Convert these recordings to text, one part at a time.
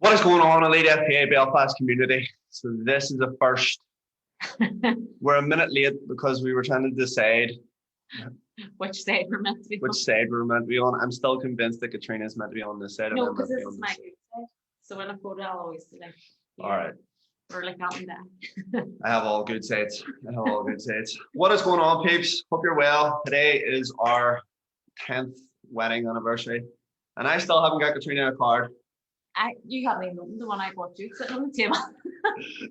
What is going on, Elite FPA Belfast community? So this is the first. We're a minute late because we were trying to decide Which side we're meant to be which on. side we're meant to be on. I'm still convinced that Katrina is meant to be on this side. No, and I'm because meant to this be on is this my side. good side. So when I photo, I'll always be like, All right. or like up and down. I have all good sides. What is going on, peeps? Hope you're well. Today is our 10th wedding anniversary, and I still haven't got Katrina a card You haven't even opened the one I bought you sitting on the table.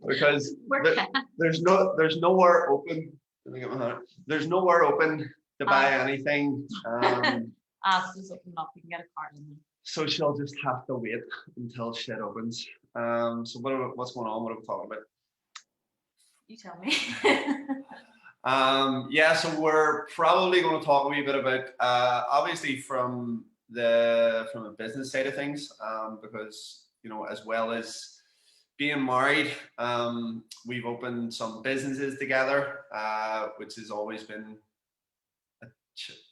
because We're there's nowhere open. Let me get my hand. There's nowhere open to buy anything. Ask us open up, you can get a card in there. So she'll just have to wait until shit opens. So what's going on? What are we talking about? You tell me. Yeah, so we're probably going to talk a wee bit about obviously from a business side of things, because as well as being married, we've opened some businesses together, which has always been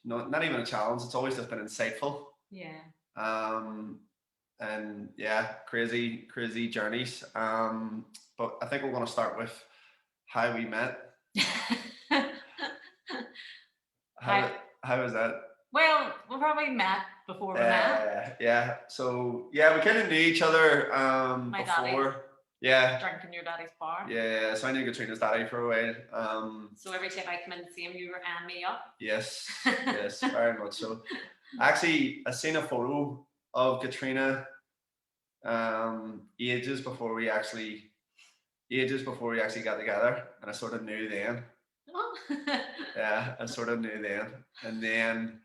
not even a challenge. It's always just been insightful. Yeah. And yeah, crazy journeys. But I think we're going to start with how we met. How was that? Well, we probably met before we met. Yeah. So yeah, we kind of knew each other My before. daddy. Yeah. Drinking your daddy's bar. Yeah. So I knew Katrina's daddy for a while. So every time I come in to see him, you were eyeing me up. Yes, very much so. Actually, I seen a photo of Katrina ages before we actually got together, and I sort of knew then. Oh. Yeah, I sort of knew then. And then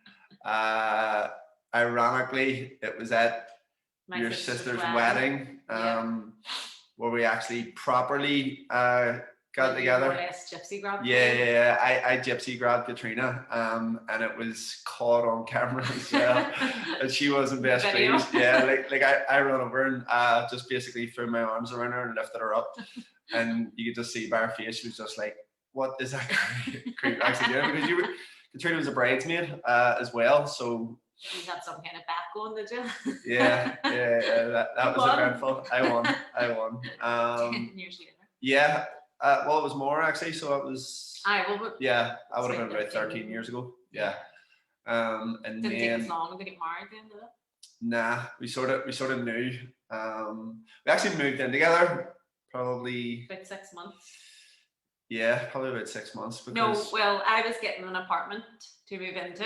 ironically, it was at your sister's wedding, where we actually properly got together. More or less gypsy grabbed. Yeah, I gypsy grabbed Katrina, and it was caught on camera as well. And she wasn't best pleased. Yeah, like I ran over and just basically threw my arms around her and lifted her up, and you could just see by her face she was just like, "What is that creep actually doing?" Because Katrina was a bridesmaid as well, so. You had some kind of bet going, did you? Yeah. That was eventful. I won. 10 years later. Yeah. Well, it was more actually. So it was. I would have been about 13 years ago. Yeah. And didn't then. take as long to get married then, did it? Nah, we sort of knew. We actually moved in together probably. About 6 months. Yeah, probably about 6 months. Because... No, well, I was getting an apartment to move into.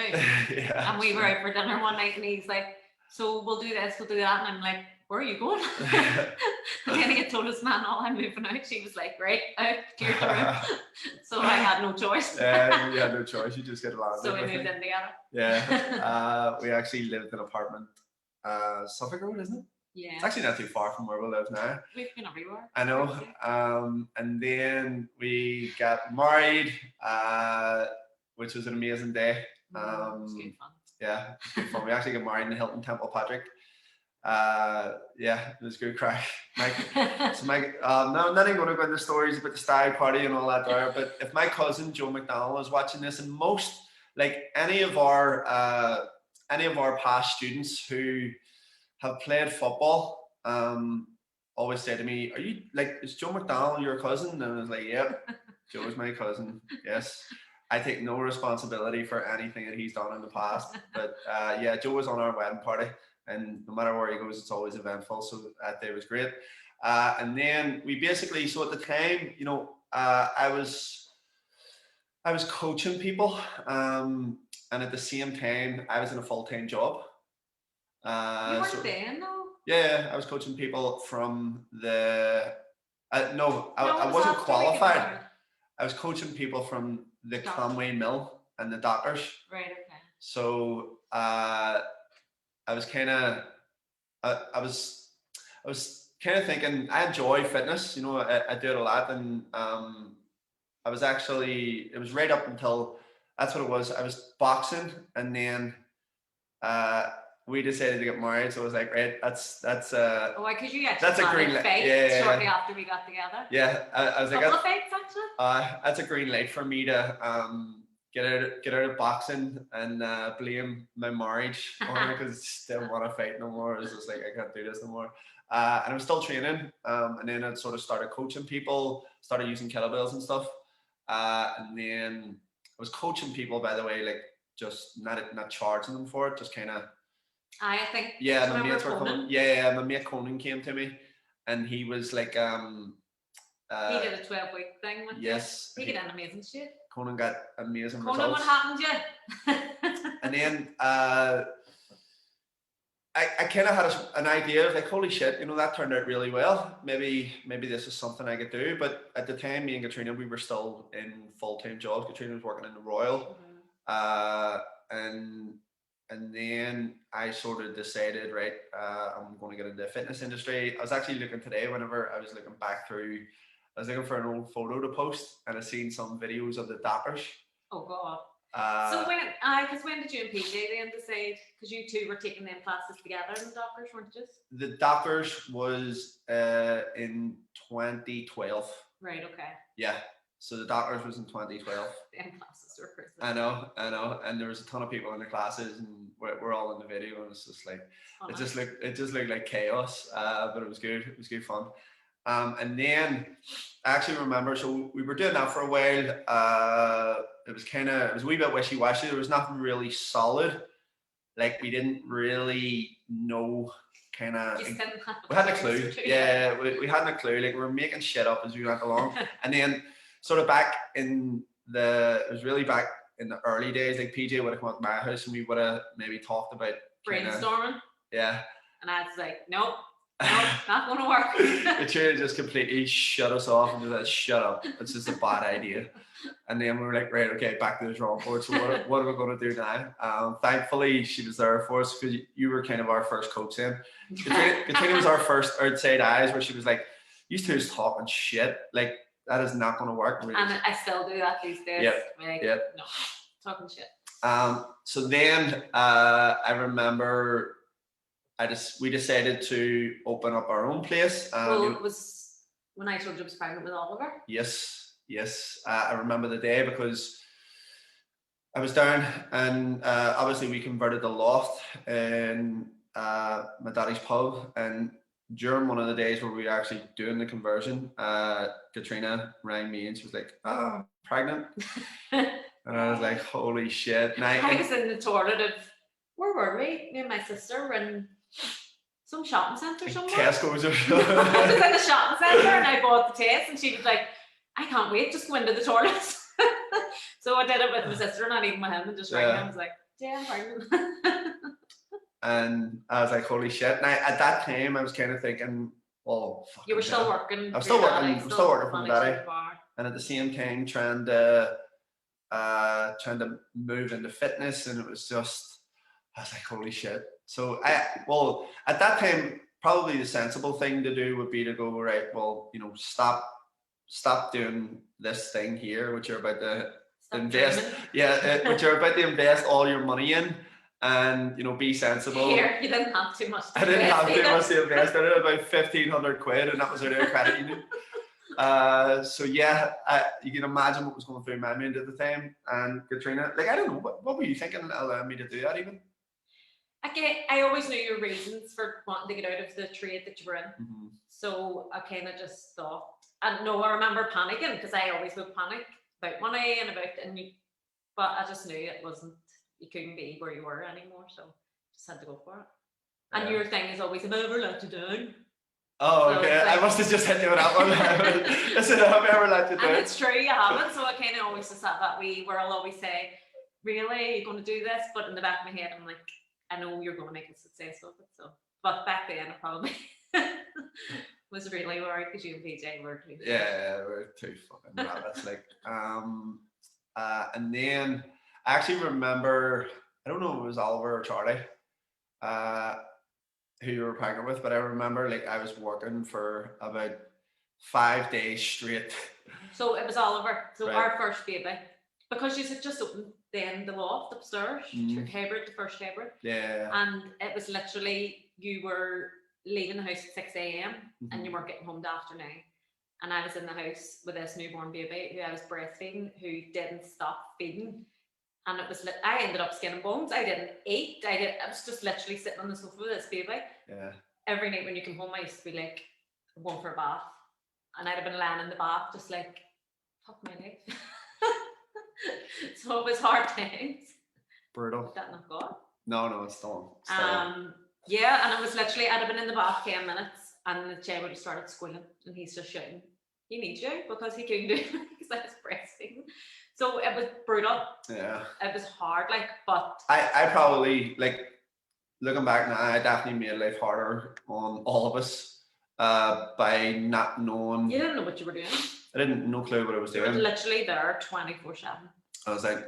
Yeah. And we were out for dinner one night and he's like, so we'll do this, we'll do that. And I'm like, where are you going? And then he had told his man, oh, I'm moving out. She was like, right, out, clear the room. So I had no choice. Yeah, you had no choice. You just get landed. So we moved in together. Yeah. We actually lived in an apartment, Suffolk Road, isn't it? Yeah. It's actually not too far from where we live now. We've been everywhere. I know. And then we got married, which was an amazing day. It was good fun. Yeah, it was good fun. We actually got married in the Hilton Temple Patrick. Yeah, it was a good crack. So Mike, no, I'm not even going to go into stories about the stag party and all that there, but if my cousin Joe McDonald is watching this, and most, like any of our past students who have played football, always say to me, "Are you like, is Joe McDonald your cousin?" And I was like, "Yep, Joe is my cousin. Yes, I take no responsibility for anything that he's done in the past." But yeah, Joe was on our wedding party, and no matter where he goes, it's always eventful. So that day was great. And then we basically, so at the time, I was coaching people, and at the same time, I was in a full-time job. You weren't then, though? Yeah, I was coaching people from the. I wasn't qualified. I was coaching people from the Conway Mill and the Dockers. Right. Okay. So I was kind of thinking I enjoy fitness. I do it a lot, and I was actually, it was right up until, that's what it was. I was boxing, and then we decided to get married. So I was like, right, that's why could you actually that's a green light. Shortly after we got together. Yeah, I was like, couple of fights actually. That's a green light for me to get out of boxing and blame my marriage on it because I didn't want to fight no more. It was just like I can't do this no more. And I was still training, and then I sort of started coaching people, started using kettlebells and stuff, and then I was coaching people, by the way, like just not charging them for it, just kind of. I think. Yeah, my remember mates were coming. Conan? Yeah, my mate Conan came to me, and he was like, He did a 12-week thing with yes, you. He did an amazing shit. Conan got amazing Conan, results. what happened to you? And then I kind of had an idea of like, holy shit, you know, that turned out really well. Maybe this is something I could do. But at the time, me and Katrina, we were still in full-time jobs. Katrina was working in the Royal, and then I sort of decided, right, I'm going to get into the fitness industry. I was actually looking today, whenever I was looking back through, I was looking for an old photo to post, and I seen some videos of the Dockers. Oh God. So when did you and PJ then decide? Because you two were taking them classes together in the Dockers, weren't you? The Dockers was in 2012. Right. Okay. Yeah. So the Dockers was in 2012. Them classes were crazy. I know, and there was a ton of people in the classes, and we're all in the video, and it's just like it just looked like chaos, but it was good. It was good fun. And then I actually remember, so we were doing that for a while. It was a wee bit wishy-washy. There was nothing really solid. Like we didn't really know we hadn't a clue. Yeah, we hadn't a clue. Like we were making shit up as we went along. And then sort of it was really back in the early days, like PJ would have come up to my house and we would have maybe talked about brainstorming. Yeah. And I was like, nope, not going to work. The trainer just completely shut us off and just said, shut up. It's just a bad idea. And then we were like, right, okay, back to the drawing board. So what are we going to do now? Thankfully, she was there for us because you were kind of our first coach then. Katrina was our first outside eyes where she was like, you two is talking shit. Like, that is not going to work. And I still do that these days. Yep. Like, yep. No, talking shit. So then I remember we decided to open up our own place. It was when I told you I was pregnant with Oliver. Yes. I remember the day because I was down and obviously we converted the loft in my daddy's pub, and during one of the days where we were actually doing the conversion, Katrina rang me and she was like, pregnant. And I was like, holy shit. And I was in the toilet of, where were we? Me and my sister were in some shopping centre somewhere. Tesco's or something. I was in the shopping centre and I bought the test and she was like, I can't wait, just go into the toilet. So I did it with my sister, not even with him, and just rang him. I was like, yeah, I'm pregnant. And I was like, holy shit. And at that time, I was kind of thinking, well, you were still working. I'm still working for my daddy. And at the same time, trying to move into fitness. And it was just, I was like, holy shit. So at that time, probably the sensible thing to do would be to go, right, well, you know, stop doing this thing here, which you're about to invest. Dreaming. Yeah, which you're about to invest all your money in. And you know, be sensible. Here, you didn't have too much. I didn't have too much to invest. I did about 1,500 quid, and that was out of credit union. So yeah, you can imagine what was going through my mind at the time. And Katrina, like, I don't know, what were you thinking that allowed me to do that even? I always knew your reasons for wanting to get out of the trade that you were in. Mm-hmm. So I kind of just thought, and no, I remember panicking because I always would panic about money but I just knew it wasn't. You couldn't be where you were anymore, so just had to go for it. And your thing is always, have I ever let you down? Oh, so okay. Like, I must have just hit you with that one. Listen, have I ever let you down? And it's true, you haven't. So I kind of always just have that where I'll always say, really, you're going to do this? But in the back of my head, I'm like, I know you're going to make a success of it. So, but back then, I probably was really worried because you and PJ were too. Yeah, we're too fucking rabbits. Like, and then I actually remember, I don't know if it was Oliver or Charlie, who you were pregnant with, but I remember like I was working for about 5 days straight. So it was Oliver. So our first baby, because you had just opened then the loft upstairs, the first hybrid. Yeah. And it was literally, you were leaving the house at 6 a.m. and you weren't getting home till afternoon. And I was in the house with this newborn baby who I was breastfeeding, who didn't stop feeding. and it was I ended up skin and bones. I didn't eat. I was just literally sitting on the sofa with this baby. Yeah. Every night when you come home, I used to be like, I'm going for a bath, and I'd have been lying in the bath just like, fuck my life. So it was hard times. Brutal. Did that not go? No, it's still. Yeah, and it was literally, I'd have been in the bath 10 minutes, and the child would have started squealing, and he's just shouting, he needs you, because he couldn't do it because I was breastfeeding. So it was brutal. Yeah. It was hard, like, but I probably, like, looking back now, I definitely made life harder on all of us by not knowing. You didn't know what you were doing. I didn't no clue what I was You were doing. literally there 24/7. I was like,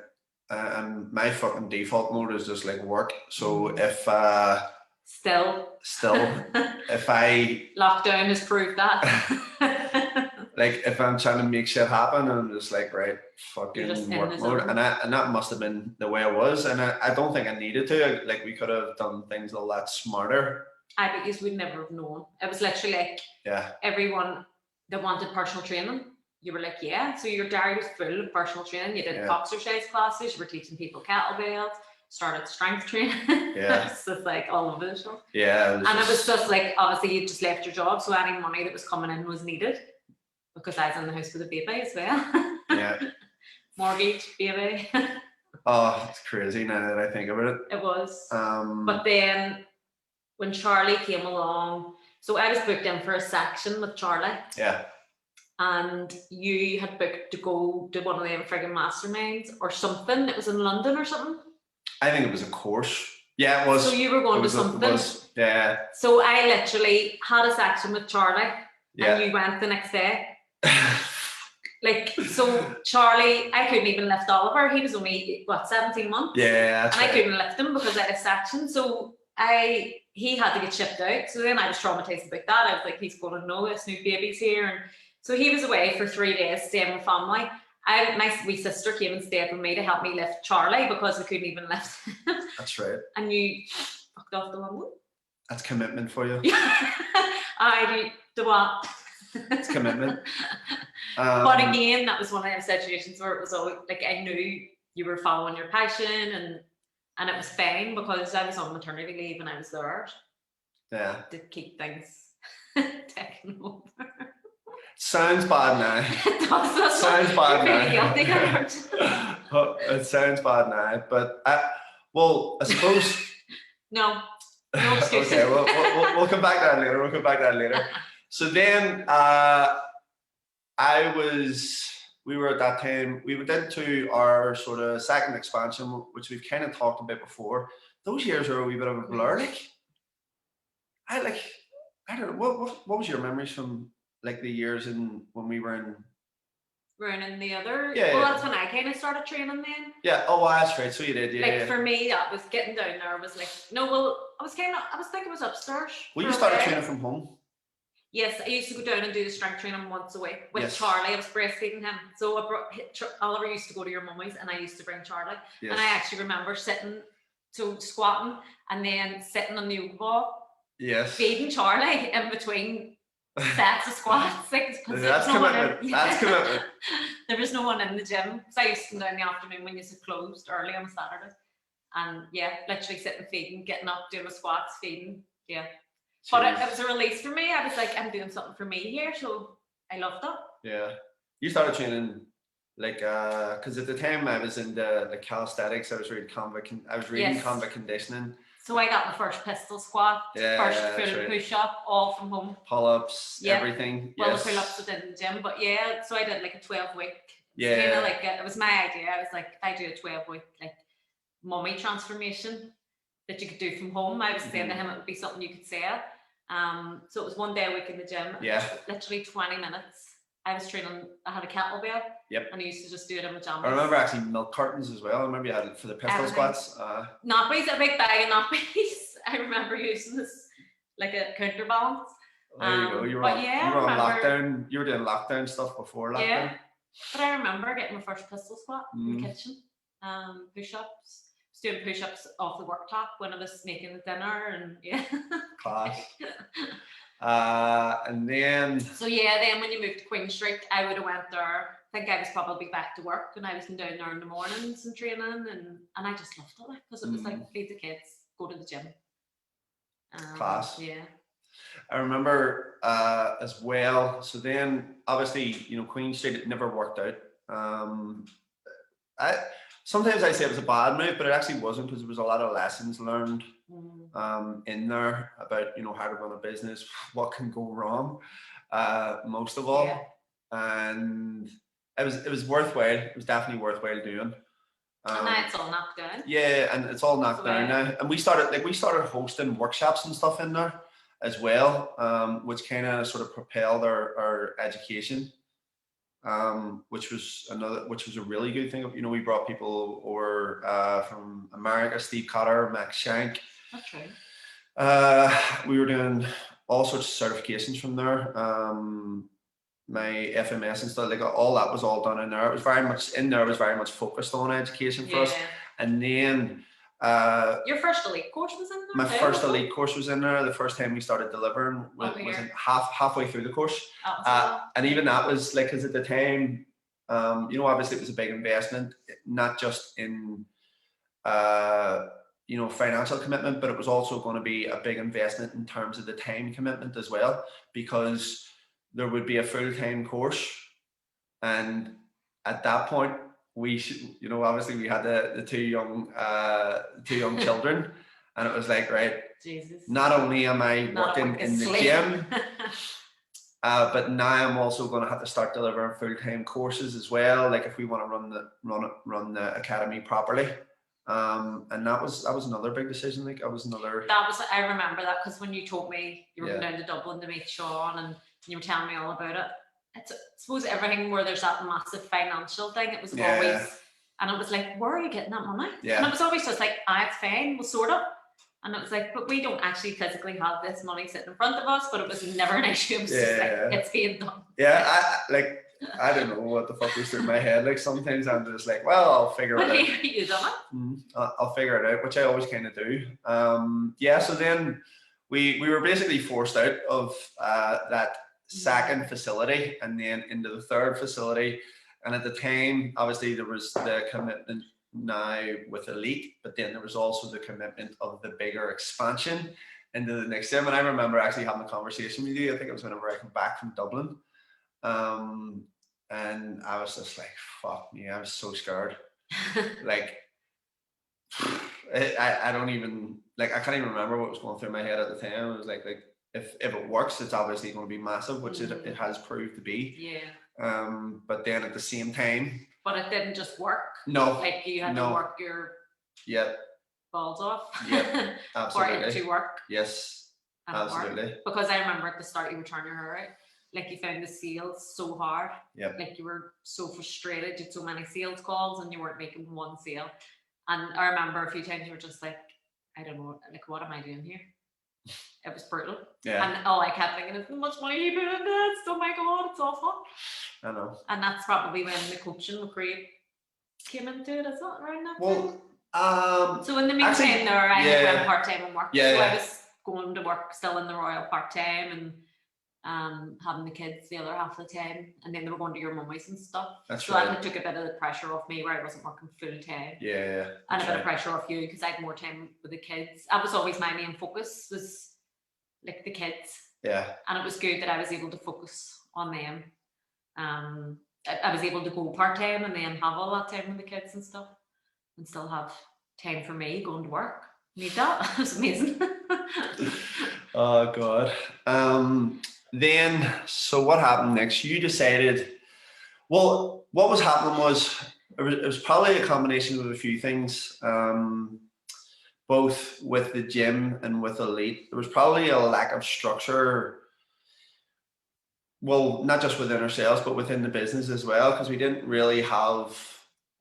and my fucking default mode is just like work. So if Still, if I lockdown has proved that. like if I'm trying to make shit happen, I'm just like, right, fucking work mode, and that must have been the way it was, and I don't think I needed to. Like, we could have done things a lot smarter. I because we'd never have known. It was literally like, yeah, everyone that wanted personal training, you were like, yeah. So your diary was full of personal training. You did exercise classes. You were teaching people kettlebells. Started strength training. Yeah. It's just like all over the show. Yeah. It was just like, obviously you just left your job, so any money that was coming in was needed, because I was in the house with a baby as well. Yeah. Mortgage, baby. Oh, it's crazy now that I think about it. It was. But then when Charlie came along, so I was booked in for a section with Charlie. Yeah. And you had booked to go to one of them friggin' masterminds or something. It was in London or something. I think it was a course. Yeah, it was. So you were going to something. Yeah. So I literally had a section with Charlie, and you went the next day. Like, so Charlie, I couldn't even lift Oliver. He was only 17 months. Yeah. And I couldn't lift him because I had a section. So he had to get shipped out. So then I was traumatized about that. I was like, he's going to know this new baby's here. And so he was away for 3 days staying with family. My wee sister came and stayed with me to help me lift Charlie because we couldn't even lift him. That's right. And you fucked off the one. That's commitment for you. I do what? It's commitment. But again, that was one of those situations where it was always like, I knew you were following your passion, and it was fine because I was on maternity leave and I was there. Yeah. To keep things taken over. Sounds bad now. It does. Sounds bad now. It sounds bad now, but I suppose. No excuses. Okay, we'll come back to that later. So then, we were at that time. We went into our sort of second expansion, which we've kind of talked about before. Those years were a wee bit of a blur. Like, I don't know. What was your memories from? Like the years when we were in. Running the other. Yeah. Well, that's when I kind of started training then. Yeah. Oh, that's right. So you did. Yeah. Like for me, that was getting down there. Was like, no. Well, I was thinking it was upstairs. Well, you started training from home. Yes, I used to go down and do the strength training once a week with Charlie. I was breastfeeding him, so I brought Oliver used to go to your mummy's, and I used to bring Charlie. Yes. And I actually remember squatting, and then sitting on the yoga ball. Yes. Feeding Charlie in between sets of squats. Like, that's commitment. That's commitment. There was no one in the gym. So I used to come down in the afternoon when you had closed early on a Saturday. And literally sitting feeding, getting up, doing the squats, feeding. Yeah. Jeez. But it was a release for me. I was like, I'm doing something for me here. So I loved that. Yeah. You started training like because at the time I was in the calisthenics. I was reading combat conditioning. So I got my first pistol squat, first full push-up, all from home. Pull-ups, everything. Well, the pull-ups I did in the gym, but so I did like a 12-week. Yeah. Kind of like it was my idea. I was like, if I do a 12-week like mummy transformation that you could do from home, I was saying to him it would be something you could sell. So it was 1 day a week in the gym. Yeah. Literally 20 minutes. I was training. I had a kettlebell. Yep. And I used to just do it in my pajamas. I remember actually milk cartons as well. I remember you had it for the pistol squats. Nappies, a big bag of nappies. I remember using this like a counterbalance. There you go. You were on lockdown. You were doing lockdown stuff before lockdown. Yeah. But I remember getting my first pistol squat in the kitchen. Push-ups. Doing push-ups off the worktop when I was making the dinner and Class. And then. So then when you moved to Queen Street, I would have went there think I was probably back to work, and I was going down there in the mornings and training, and I just loved it, because it was like feed the kids, go to the gym. Class. Yeah. I remember as well. So then, obviously, Queen Street, it never worked out. I sometimes I say it was a bad move, but it actually wasn't, because there was a lot of lessons learned in there about how to run a business, what can go wrong, most of all, and it was worthwhile. It was definitely worthwhile doing. And now it's all knocked down. Yeah, and it's all knocked down now. And we started hosting workshops and stuff in there as well, which kind of sort of propelled our education, which was a really good thing. We brought people over from America, Steve Cotter, Max Shank. That's right. We were doing all sorts of certifications from there. My FMS and stuff, like all that was all done in there. It was very much focused on education for us. And then your first elite course was in there? My first elite course was in there. The first time we started delivering was in halfway through the course. And even that was like, because at the time, obviously it was a big investment, not just in financial commitment, but it was also going to be a big investment in terms of the time commitment as well, because there would be a full-time course, and at that point we obviously we had the two young children, and it was like, right, Jesus. Not only am I working in the gym, but now I'm also going to have to start delivering full-time courses as well, like if we want to run the academy properly. And that was another big decision. Like I remember that, because when you told me you were going down to Dublin to meet Sean, and you were telling me all about it, I suppose everything where there's that massive financial thing, it was always, and it was like, where are you getting that money? And it was always just like, it's fine, we'll sort it. And it was like, but we don't actually physically have this money sitting in front of us, but it was never an issue. It was just like, it's being done. I don't know what the fuck goes through my head. Like sometimes I'm just like, well, I'll figure it out. You done it? I'll figure it out, which I always kind of do. So then we were basically forced out of that second facility and then into the third facility. And at the time, obviously there was the commitment now with Elite, but then there was also the commitment of the bigger expansion into the next gym. And I remember actually having a conversation with you. I think it was whenever I came back from Dublin. And I was just like, fuck me, I was so scared. Like, I don't even, like, I can't even remember what was going through my head at the time. It was like if it works, it's obviously going to be massive, which it has proved to be. But then at the same time, but it didn't just work. No, like you had to work your balls off. Absolutely. For it to work. Yes, absolutely. Because I remember at the start you were turning your hair out. Like you found the sales so hard. Like you were so frustrated. You had so many sales calls and you weren't making one sale. And I remember a few times you were just like, I don't know, like, what am I doing here? It was brutal. And all I kept thinking is, how much money you put in this? Oh my God, it's awful. I know. And that's probably when the coaching, the create came into it, is it around that time? So in the meantime there, I went part-time and work. So I was going to work still in the Royal part-time and having the kids the other half of the time, and then they were going to your mummies and stuff. So that took a bit of the pressure off me, where I wasn't working full-time. And a bit of pressure off you, because I had more time with the kids. That was always my main focus, was like the kids. And it was good that I was able to focus on them. I was able to go part-time and then have all that time with the kids and stuff, and still have time for me going to work. Need that. It was amazing. Oh God. Then, so what happened next? You decided, well, what was happening was, it was probably a combination of a few things, both with the gym and with Elite. There was probably a lack of structure, well, not just within ourselves, but within the business as well, because we didn't really have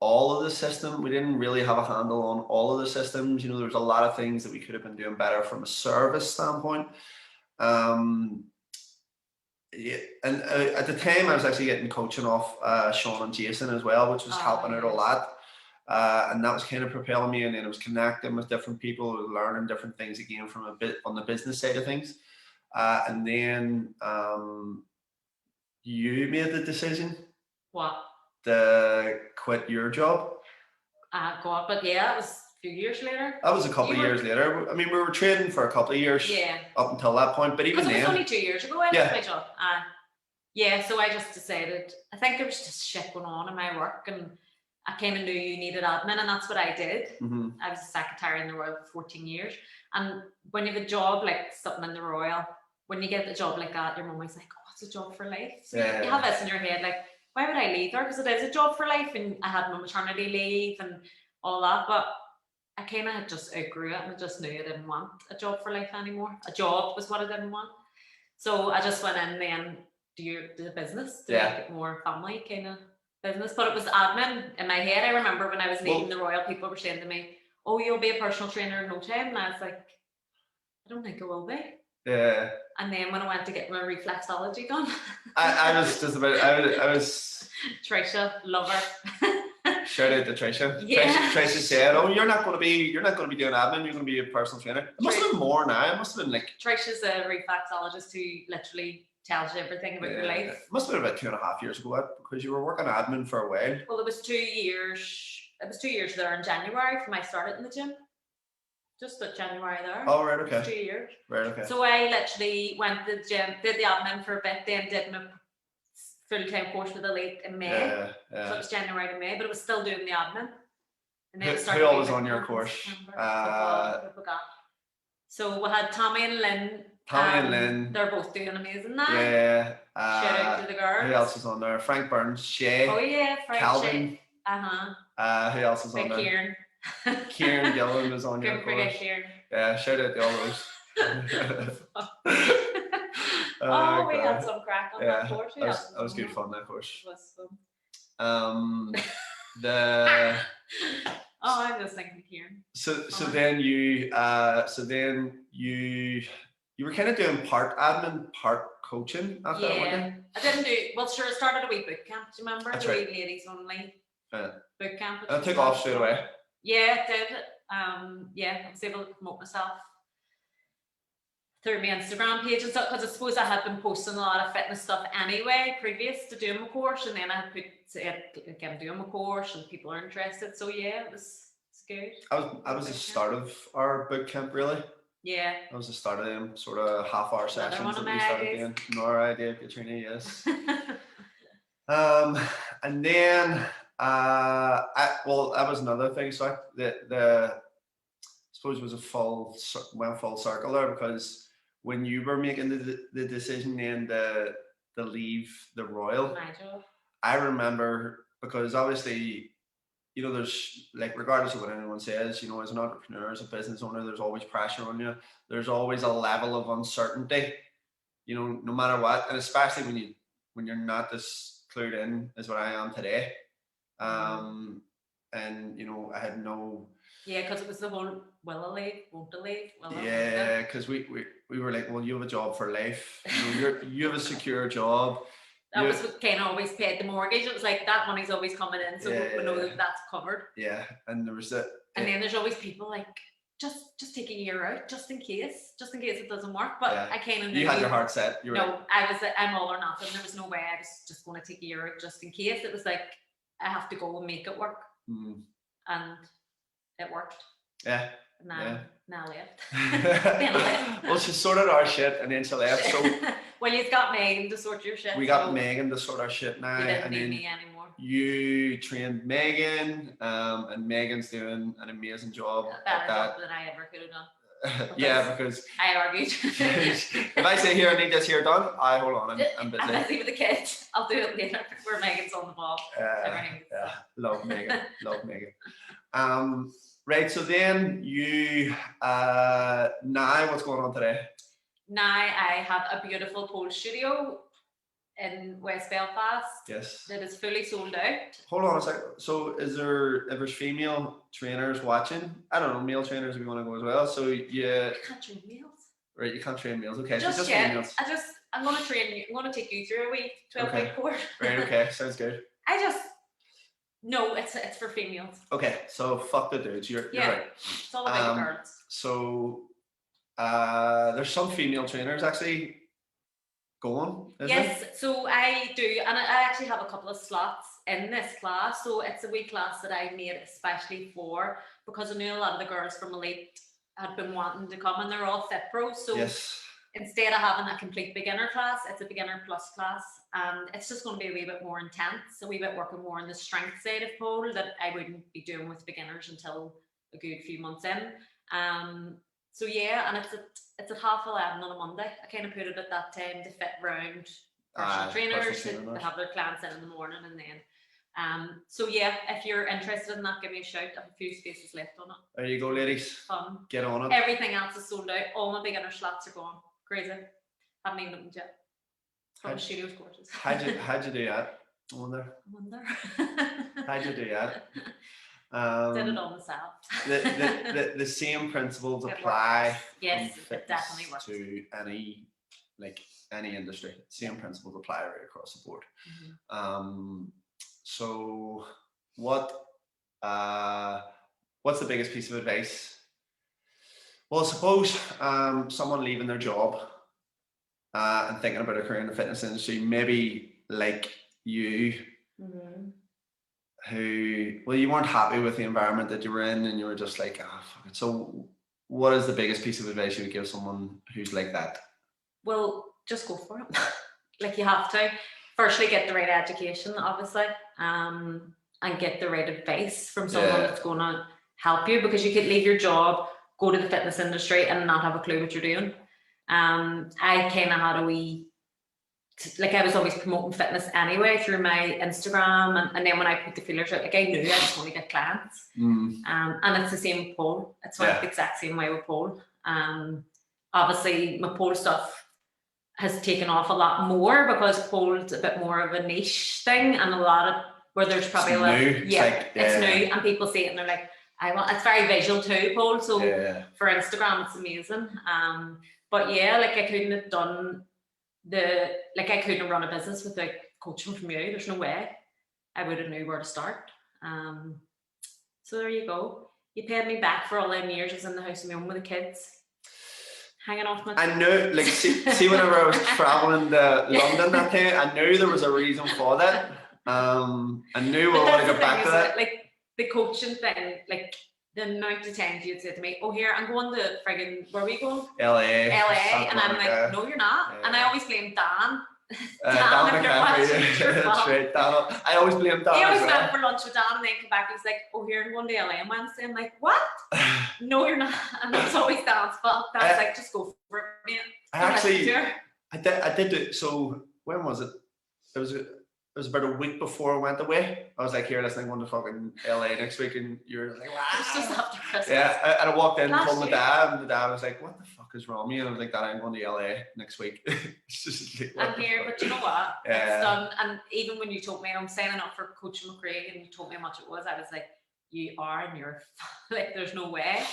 all of the system. We didn't really have a handle on all of the systems. There was a lot of things that we could have been doing better from a service standpoint. And at the time I was actually getting coaching off Sean and Jason as well, which was helping out a lot, and that was kind of propelling me, and then it was connecting with different people, learning different things again from a bit on the business side of things, and then you made the decision. What? to quit your job? God, but yeah, it was a few years later. That was a couple You of were- years later. I mean, we were trading for a couple of years Yeah, up until that point, but even because it was then, only 2 years ago I Yeah. left my job. Yeah, so I just decided, I think there was just shit going on in my work, and I kind of knew you needed admin, and that's what I did. Mhm. I was a secretary in the Royal for 14 years. And when you have a job like something in the Royal, when you get a job like that, your mum is like, oh, it's a job for life. So Yeah. you have this in your head, like, why would I leave her? Because it is a job for life, and I had no maternity leave and all that. But I kind of just outgrew it, and I just knew I didn't want a job for life anymore. A job was what I didn't want. So I just went in then do the business to Yeah. make it more family kind of business. But it was admin in my head. I remember when I was leaving the Royal, people were saying to me, oh, you'll be a personal trainer in no time. And I was like, I don't think I will be. Yeah. And then when I went to get my reflexology done, I was just about. I was. Trisha, love her. Shout out to Trisha. Yeah. Trisha said, "Oh, you're not going to be doing admin. You're going to be a personal trainer." It must have been more now. It must have been like. Trisha's a reflexologist who literally tells you everything about your life. It must have been about 2.5 years ago, because you were working admin for a while. Well, it was 2 years. It was 2 years there in January from I started in the gym. Just at January there. Oh, right, It was okay. 2 years. Right, okay. So I literally went to the gym, did the admin for a bit, then did my full-time course with Elite in May. Yeah, So it yeah. was January to May, but it was still doing the admin. And then Who it started all being was on like your months, course? September, I forgot. So we had Tommy and Lynn. Tommy and Lynn. They're both doing amazing now. Yeah. Shout out to the girls. Who else is on there? Frank Burns, Shay. Oh yeah, Frank Calvin. Shay. Who else is on there? Kieran. Kieran Gillen was on your Couldn't forget course. Kieran. Yeah, shout out to all those. Oh, we God. had some crack on that course. That was good fun, that course. It was fun. The Oh, I'm just thinking Kieran. so then you were kind of doing part admin, part coaching after that, weren't you? I didn't do well. Sure, I started a wee boot camp. Do you remember That's the right. wee ladies only Yeah. boot camp? And it took off straight away. Yeah, it did. Yeah, I was able to promote myself through my Instagram page and stuff, because I suppose I had been posting a lot of fitness stuff anyway previous to doing my course, and then I had put like I'm doing my course and people are interested. So yeah, it's good. That was the start of our boot camp, really. Yeah. That was the start of them sort of half-hour Another sessions one that of we my started ideas. doing. Nora idea, Katrina, yes. And then that was another thing. So I suppose it was went full circle there, because when you were making the decision then to leave the Royal, My job. I remember, because obviously, you know, there's like, regardless of what anyone says, you know, as an entrepreneur, as a business owner, there's always pressure on you. There's always a level of uncertainty, you know, no matter what, and especially when you're not as clued in as what I am today. And you know, I had no. Yeah, because it was the whole will I leave, won't I leave? Yeah, because we were like, well, you have a job for life. You know, you have a secure job. That was what kind of always paid the mortgage. It was like that money's always coming in, so we know that that's covered. Yeah, and there was that. And then there's always people like, just take a year out, just in case it doesn't work. But I kind of knew. You had your heart set. I'm all or nothing. There was no way I was just going to take a year out just in case. It was like, I have to go and make it work. And it worked. Yeah. Now I left. Well, she sorted our shit and then she left. So well, you've got Megan to sort your shit. We got Megan to sort our shit now. You didn't and need then me anymore. You trained Megan, and Megan's doing an amazing job Better job than I ever could have done. Yeah, because I argued. if I say here, I need this here done, hold on, I'm busy. I'm busy with the kids. I'll do it later where Megan's on the ball. Love Megan. Right, so then you now what's going on today? Now I have a beautiful pole studio in West Belfast. Yes. That is fully sold out. Hold on a second. So if there's female trainers watching, I don't know, male trainers if you want to go as well. So You can't train males. Right, you can't train males. Okay, Just so just yet. females. I'm gonna train you. I'm gonna take you through a week 12-week course. Right, okay, sounds good. No, it's for females. Okay, so fuck the dudes. You're right. It's all about girls. So there's some female trainers actually going, is Yes, so I do, and I actually have a couple of slots in this class. So it's a wee class that I made especially because I knew a lot of the girls from Elite had been wanting to come, and they're all fit pros. So Yes. instead of having a complete beginner class, it's a beginner plus class, and it's just going to be a wee bit more intense, a wee bit working more on the strength side of pole that I wouldn't be doing with beginners until a good few months in. So yeah, and it's at 11:30 on a Monday. I kind of put it at that time to fit round personal trainers that have their clients in the morning, and then so yeah, if you're interested in that, give me a shout. I have a few spaces left on it. There you go, ladies. Fun. Get on it. Everything else is sold out. All my beginner slots are gone. Crazy. Haven't even opened yet. From studios courses. How'd you do that? I wonder. How'd you do that? Did it on myself. The same principles apply. Yes, it definitely works to any industry. Same principles apply right across the board. So what's the biggest piece of advice? Well, suppose someone leaving their job and thinking about a career in the fitness industry, maybe like you, who, you weren't happy with the environment that you were in, and you were just like, oh, fuck it. So what is the biggest piece of advice you would give someone who's like that? Well, just go for it. Like, you have to. Firstly, get the right education, obviously, and get the right advice from someone that's going to help you, because you could leave your job, go to the fitness industry and not have a clue what you're doing. I kind of had I was always promoting fitness anyway through my Instagram, and then when I put the feelers out, I knew I just want to get clients. And it's the same with pole. It's the exact same way with pole. Obviously my pole stuff has taken off a lot more because pole's a bit more of a niche thing, and a lot of where there's probably a lot. It's new, and people see it and they're like, it's very visual too, pole. So for Instagram, it's amazing. But yeah, I couldn't have done I couldn't have run a business without coaching from you. There's no way I would have knew where to start. So there you go. You paid me back for all them years I was in the house of my own with the kids, hanging off my. I knew, see, whenever I was traveling to London that day, I knew there was a reason for that. I knew we wanted to get back to that. The coaching thing, the amount of times you'd say to me, "Oh, here, I'm going to friggin', where are we going? LA. And I'm like, "No, you're not." And I always blame Dan. Dan McCaffrey. That's right, Dan. I always blame Dan. He always went for lunch with Dan and then come back and he's like, "Oh, here, I'm going to LA on Wednesday." I'm like, "What?" "No, you're not." And it's always Dan's fault. Dan's like, "Just go for it, man." I did it. So when was it? It was about a week before I went away. I was like, "Here, listen, I'm going to fucking LA next week," and you're like, "Wow." It's just after Christmas. Yeah, and I walked in and told my dad, and the dad was like, "What the fuck is wrong with you?" And I was like, "Dad, I'm going to LA next week." It's just like, I'm here, but you know what? It's done. And even when you told me I'm signing up for Coaching McCrae and you told me how much it was, I was like, "You are, and you're there's no way."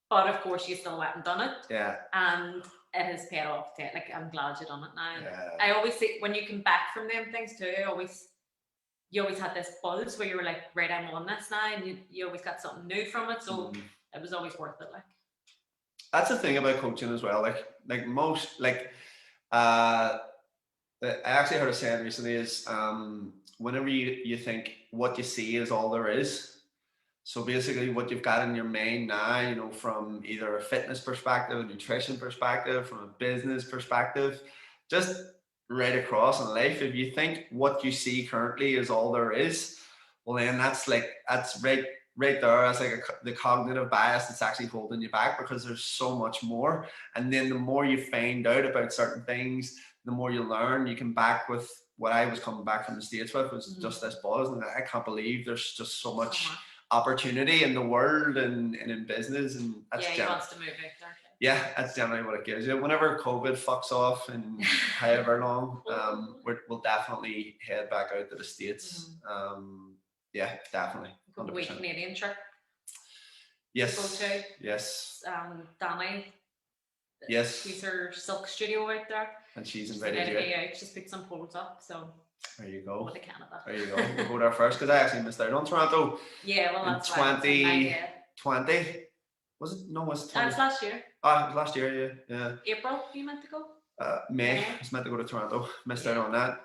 But of course, you still went and done it. Yeah. And it has paid off. I'm glad you done it now. Yeah. I always say when you come back from them things too, you always had this buzz where you were like, right, I'm on this now, and you always got something new from it. So it was always worth it. That's the thing about coaching as well. I actually heard a saying recently is whenever you think what you see is all there is. So basically what you've got in your mind now, from either a fitness perspective, a nutrition perspective, from a business perspective, just right across in life, if you think what you see currently is all there is, well then that's right there. That's the cognitive bias that's actually holding you back, because there's so much more. And then the more you find out about certain things, the more you learn. You come back with what I was coming back from the States with, was just this buzz, and I can't believe there's just so much opportunity in the world and in business, and that's he wants to move out there. Yeah, that's generally what it gives you. Whenever COVID fucks off and however long, we'll definitely head back out to the States. Yeah, definitely. 100%. Wee Canadian trip. Yes. Go to. Yes. Danny. Yes. She's her silk studio out there. And she's invited you out. She's put some poles up, so. There you go. With Canada. There you go. We'll go there first, because I actually missed out on Toronto. Yeah, well, that's 2020. Was it? No, was it 20? That's last year. Ah, it was last year, yeah. April, you meant to go? May. I was meant to go to Toronto. Missed out on that.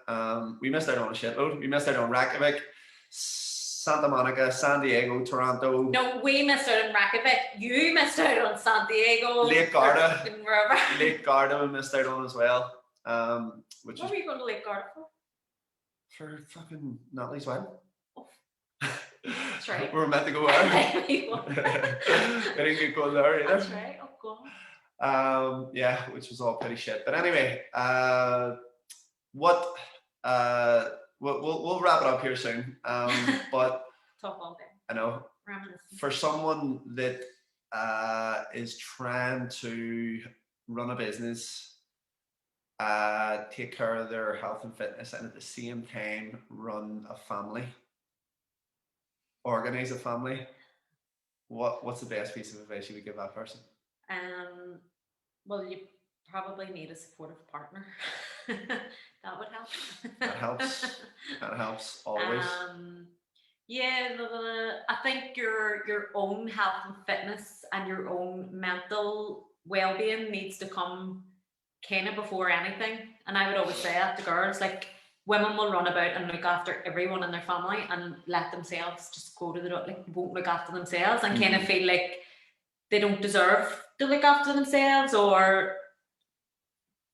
We missed out on a shitload. We missed out on Reykjavik. Santa Monica, San Diego, Toronto, No, we missed out on Reykjavik. You missed out on San Diego. Lake Garda. And wherever. Lake Garda we missed out on as well. Which What is were you going to Lake Garda for? for fucking Natalie's wedding. Oh. That's right. We were meant to go there. We Didn't get going there either. That's right. Oh God. Yeah, which was all pretty shit. But anyway, what we'll wrap it up here soon. But Talk all day. I know Reminiscing. for someone that is trying to run a business, take care of their health and fitness, and at the same time run a family, organize a family, what's the best piece of advice you would give that person? Well, you probably need a supportive partner. That would help. That helps. That helps always. Yeah, I think your own health and fitness and your own mental well-being needs to come kind of before anything. And I would always say that to girls, like, women will run about and look after everyone in their family and let themselves just go to the like won't look after themselves and kind of feel like they don't deserve to look after themselves, or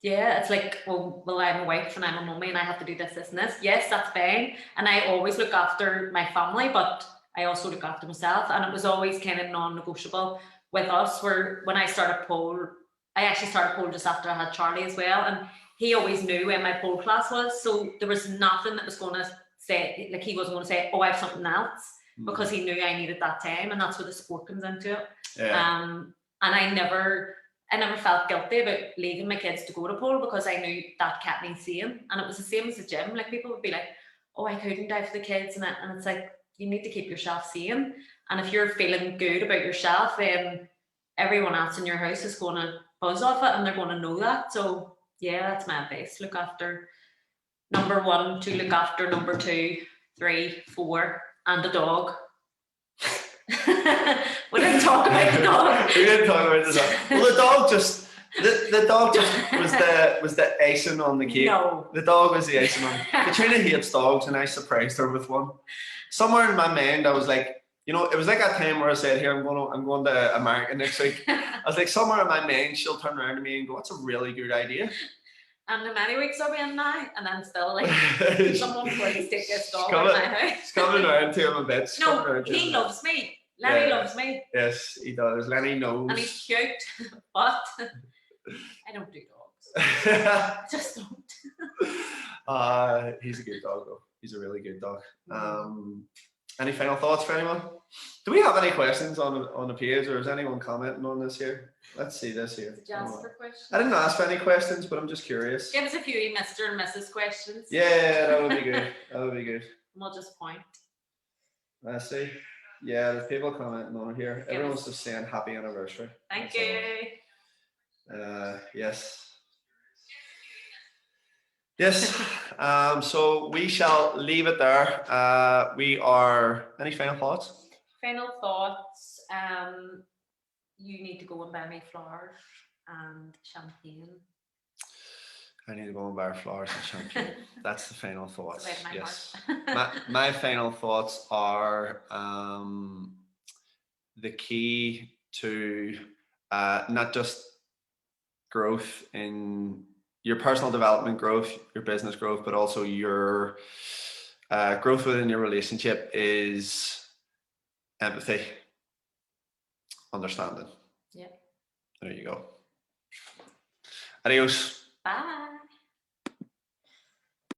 yeah, it's like, well, I'm a wife and I'm a mummy and I have to do this, this and this. Yes, that's fine. And I always look after my family, but I also look after myself. And it was always kind of non-negotiable with us, where when I started pole, I actually started pole just after I had Charlie as well. And he always knew when my pole class was. So there was nothing that was going to say, like he wasn't going to say, oh, I have something else, because he knew I needed that time. And that's where the sport comes into it. Yeah. And I never felt guilty about leaving my kids to go to pole, because I knew that kept me sane. And it was the same as the gym. Like, people would be like, oh, I couldn't die for the kids. And it's like, you need to keep yourself sane. And if you're feeling good about yourself, then everyone else in your house is going to buzz off it and they're going to know that. So yeah, that's my advice. Look after number one, to look after number 2, 3, 4, and the dog. We didn't talk about the dog. We didn't talk about the dog. Well, the dog just was the icing on the cake. No. The dog was the icing on. Katrina hates dogs, and I surprised her with one. Somewhere in my mind, I was like, you know, it was like that time where I said, "Here, I'm going to America next week." I was like, somewhere in my mind, she'll turn around to me and go, "That's a really good idea." And the many weeks I've been now, and I'm still like, someone please take this dog out of my house. He's coming around to him a bit. No, he loves me. Lenny loves me. Yes, he does. Lenny knows. And he's cute, but I don't do dogs. I just don't. He's a good dog though. He's a really good dog. Any final thoughts for anyone? Do we have any questions on the page, or is anyone commenting on this here? Let's see this here. Just for questions. I didn't ask for any questions, but I'm just curious. Give us a few Mr. and Mrs. questions. Yeah, that would be good. That would be good. And we'll just point. Let's see. Yeah, there's people commenting on it here. Everyone's just saying happy anniversary. Thank you. Yes. Yes. So we shall leave it there. Any final thoughts? Final thoughts. You need to go and buy me flowers and champagne. I need to go and buy flowers and champagne. That's the final thoughts. Yes. Heart. my final thoughts are the key to not just growth in your personal development growth, your business growth, but also your growth within your relationship is empathy, understanding. Yeah. There you go. Adios. Bye.